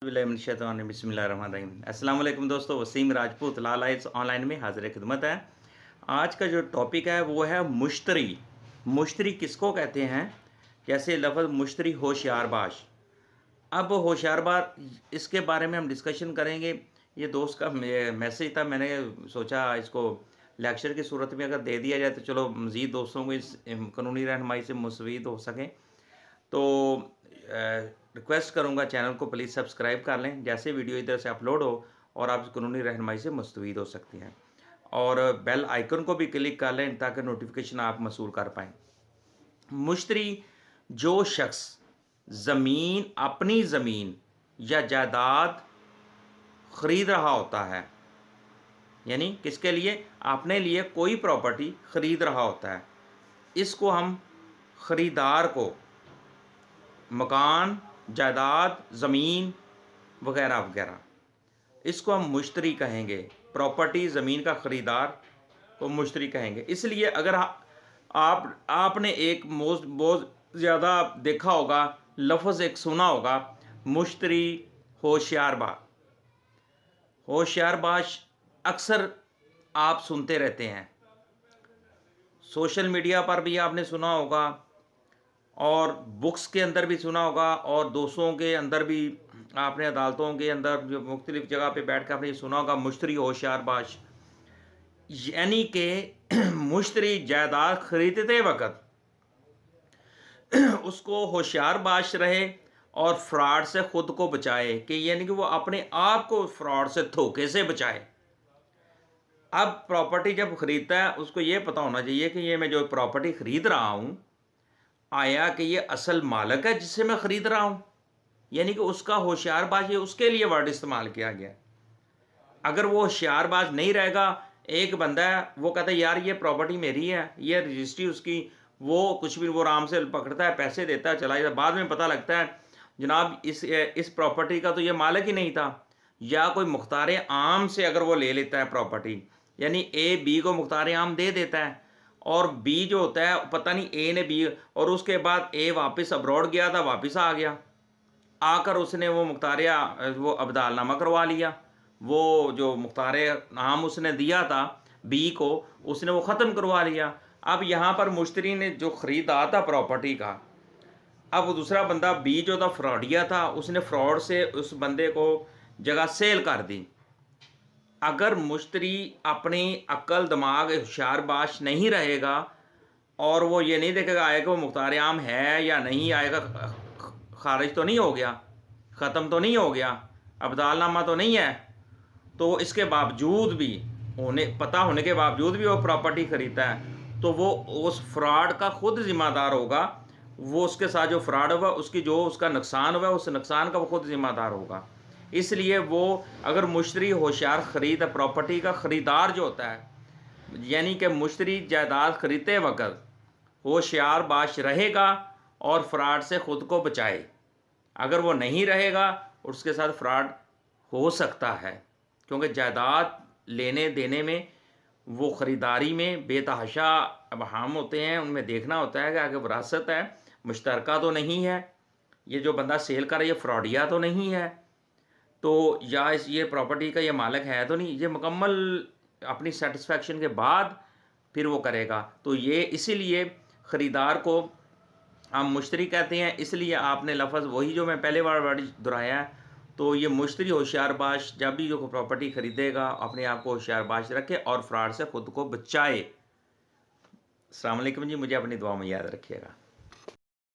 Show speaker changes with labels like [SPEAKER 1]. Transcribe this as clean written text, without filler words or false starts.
[SPEAKER 1] बिस्मिल्लाहिर्रहमानिर्रहीम। अस्सलाम वालेकुम दोस्तों, वसीम राजपूत लाल आइल्स ऑनलाइन में हाजिर खिदमत है। आज का जो टॉपिक है वो है मुश्तरी। मुश्तरी किसको कहते हैं? जैसे लफ्ज़ मुश्तरी होशियारबाज। अब होशियारबाज इसके बारे में हम डिस्कशन करेंगे। ये दोस्त का मैसेज था, मैंने सोचा इसको लेक्चर की सूरत में अगर दे दिया जाए तो चलो मज़ीद दोस्तों को इस कानूनी रहनुमाई से मुस्तफ़ीद हो सकें। तो रिक्वेस्ट करूँगा चैनल को प्लीज़ सब्सक्राइब कर लें, जैसे वीडियो इधर से अपलोड हो और आप कानूनी रहनुमाई से मुस्तफ़ीद हो सकती हैं। और बेल आइकन को भी क्लिक कर लें ताकि नोटिफिकेशन आप मसूल कर पाएँ। मुश्तरी जो शख्स ज़मीन, अपनी ज़मीन या जायदाद ख़रीद रहा होता है, यानी किसके लिए? अपने लिए कोई प्रॉपर्टी ख़रीद रहा होता है, इसको हम ख़रीदार को मकान, जायदाद, ज़मीन वगैरह वगैरह, इसको हम मुश्तरी कहेंगे। प्रॉपर्टी, ज़मीन का ख़रीदार को मुश्तरी कहेंगे। इसलिए अगर आपने एक बहुत ज़्यादा देखा होगा, लफ्ज़ एक सुना होगा, मुश्तरी होशियारबाज। होशियारबाज अक्सर आप सुनते रहते हैं, सोशल मीडिया पर भी आपने सुना होगा और बुक्स के अंदर भी सुना होगा और दोस्तों के अंदर भी आपने अदालतों के अंदर जो मुख्तलिफ़ जगह पे बैठ कर आपने सुना होगा मुश्तरी होशियारबाज। यानी कि मुश्तरी जायदाद ख़रीदते वक़्त उसको होशियारबाज रहे और फ्रॉड से ख़ुद को बचाए, कि यानी कि वो अपने आप को फ्रॉड से, धोखे से बचाए। अब प्रॉपर्टी जब ख़रीदता है उसको ये पता होना चाहिए कि ये मैं जो प्रॉपर्टी ख़रीद रहा हूँ, आया कि ये असल मालिक है जिससे मैं ख़रीद रहा हूँ, यानी कि उसका होशियारबाज, ये उसके लिए वर्ड इस्तेमाल किया गया। अगर वो होशियारबाज नहीं रहेगा, एक बंदा है वो कहता है यार ये प्रॉपर्टी मेरी है, ये रजिस्ट्री उसकी, वो कुछ भी वो आराम से पकड़ता है, पैसे देता है, चला जाता है, बाद में पता लगता है जनाब इस प्रॉपर्टी का तो ये मालिक ही नहीं था। या कोई मुख्तार आम से अगर वो ले लेता है प्रॉपर्टी, यानी ए बी को मुख्तार आम दे देता है और बी जो होता है पता नहीं ए ने बी, और उसके बाद ए वापस अब्रॉड गया था, वापस आ गया, आकर उसने वो मुख्तारिया वो अब्दालनामा करवा लिया, वो जो मुख्तार आम उसने दिया था बी को, उसने वो ख़त्म करवा लिया। अब यहाँ पर मुश्तरी ने जो ख़रीदा था प्रॉपर्टी का, अब दूसरा बंदा बी जो था फ्रॉडिया था, उसने फ्रॉड से उस बंदे को जगह सेल कर दी। अगर मुश्तरी अपनी अक्ल, दिमाग, होशियारबाज नहीं रहेगा और वो ये नहीं देखेगा आएगा वो मुख्तार आम है या नहीं, आएगा खारिज तो नहीं हो गया, ख़त्म तो नहीं हो गया, अब्दालनामा तो नहीं है, तो इसके बावजूद भी पता होने के बावजूद भी वो प्रॉपर्टी ख़रीदता है, तो वो उस फ्रॉड का ख़ुद ज़िम्मेदार होगा। वो उसके साथ जो फ्रॉड हुआ, उसकी जो उसका नुकसान हुआ, उस नुकसान का वो ख़ुद ज़िम्मेदार होगा। इसलिए वो अगर मुश्तरी होशियार प्रॉपर्टी का ख़रीदार जो होता है, यानी कि मुश्तरी जायदाद ख़रीदते वक़्त होशियारबाज रहेगा और फ्रॉड से ख़ुद को बचाए। अगर वो नहीं रहेगा उसके साथ फ्रॉड हो सकता है, क्योंकि जायदाद लेने देने में, वो ख़रीदारी में बेतहाशा अहकाम होते हैं, उनमें देखना होता है कि अगर विरासत है, मुश्तरका तो नहीं है, ये जो बंदा सेल कर रहा है ये फ्रॉडिया तो नहीं है, तो या ये प्रॉपर्टी का ये मालिक है तो नहीं, ये मुकम्मल अपनी सेटिस्फेक्शन के बाद फिर वो करेगा। तो ये इसीलिए ख़रीदार को हम मुश्तरी कहते हैं। इसलिए आपने लफ्ज़ वही जो मैं पहले वर्ड दोहराया है, तो ये मुश्तरी होशियारबाज जब भी जो प्रॉपर्टी ख़रीदेगा अपने आप को होशियारबाज रखे और फ्रॉड से ख़ुद को बचाए। अस्सलाम वालेकुम जी, मुझे अपनी दुआ में याद रखिएगा।